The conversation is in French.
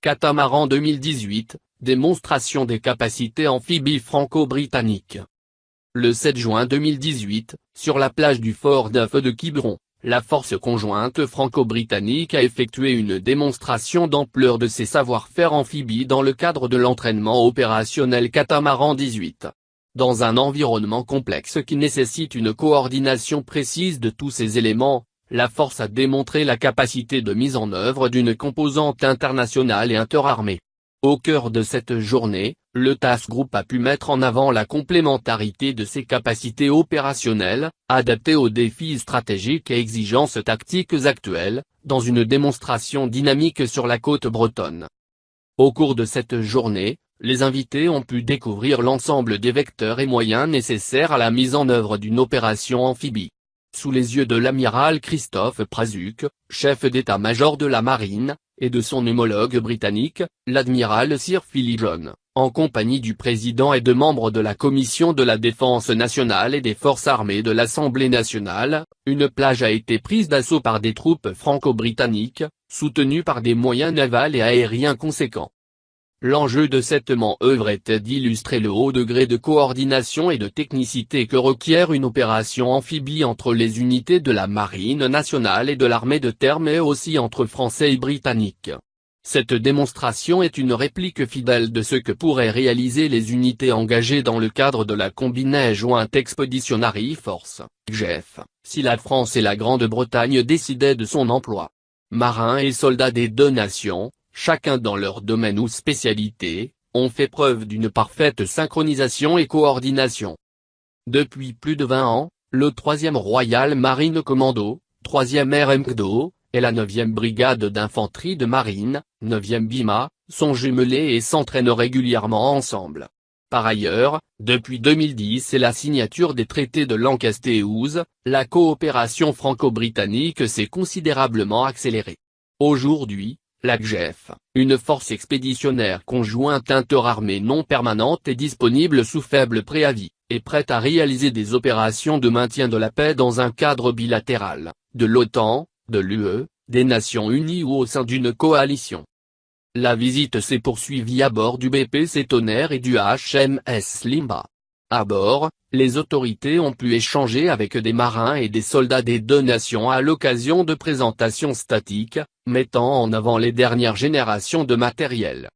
Catamaran 2018, démonstration des capacités amphibies franco-britanniques. Le 7 juin 2018, sur la plage du Fort Duff de Quiberon, la force conjointe franco-britannique a effectué une démonstration d'ampleur de ses savoir-faire amphibies dans le cadre de l'entraînement opérationnel Catamaran 18. Dans un environnement complexe qui nécessite une coordination précise de tous ces éléments, la force a démontré la capacité de mise en œuvre d'une composante internationale et interarmée. Au cœur de cette journée, le Task Group a pu mettre en avant la complémentarité de ses capacités opérationnelles, adaptées aux défis stratégiques et exigences tactiques actuelles, dans une démonstration dynamique sur la côte bretonne. Au cours de cette journée, les invités ont pu découvrir l'ensemble des vecteurs et moyens nécessaires à la mise en œuvre d'une opération amphibie. Sous les yeux de l'amiral Christophe Prazuc, chef d'état-major de la marine, et de son homologue britannique, l'admiral Sir Philip John, en compagnie du président et de membres de la Commission de la Défense nationale et des Forces armées de l'Assemblée nationale, une plage a été prise d'assaut par des troupes franco-britanniques, soutenues par des moyens navals et aériens conséquents. L'enjeu de cette manœuvre était d'illustrer le haut degré de coordination et de technicité que requiert une opération amphibie entre les unités de la Marine nationale et de l'armée de terre mais aussi entre Français et Britanniques. Cette démonstration est une réplique fidèle de ce que pourraient réaliser les unités engagées dans le cadre de la Combined Joint Expeditionary Force, CJEF, si la France et la Grande-Bretagne décidaient de son emploi. Marins et soldats des deux nations, chacun dans leur domaine ou spécialité, ont fait preuve d'une parfaite synchronisation et coordination. Depuis plus de 20 ans, le 3e Royal Marine Commando, 3e RMCDO, et la 9e Brigade d'infanterie de marine, 9e BIMA, sont jumelés et s'entraînent régulièrement ensemble. Par ailleurs, depuis 2010 et la signature des traités de Lancaster House, la coopération franco-britannique s'est considérablement accélérée. Aujourd'hui, la CJEF, une force expéditionnaire conjointe interarmée non permanente est disponible sous faible préavis, et prête à réaliser des opérations de maintien de la paix dans un cadre bilatéral, de l'OTAN, de l'UE, des Nations Unies ou au sein d'une coalition. La visite s'est poursuivie à bord du BPC Tonnerre et du HMS Limba. À bord, les autorités ont pu échanger avec des marins et des soldats des deux nations à l'occasion de présentations statiques, mettant en avant les dernières générations de matériel.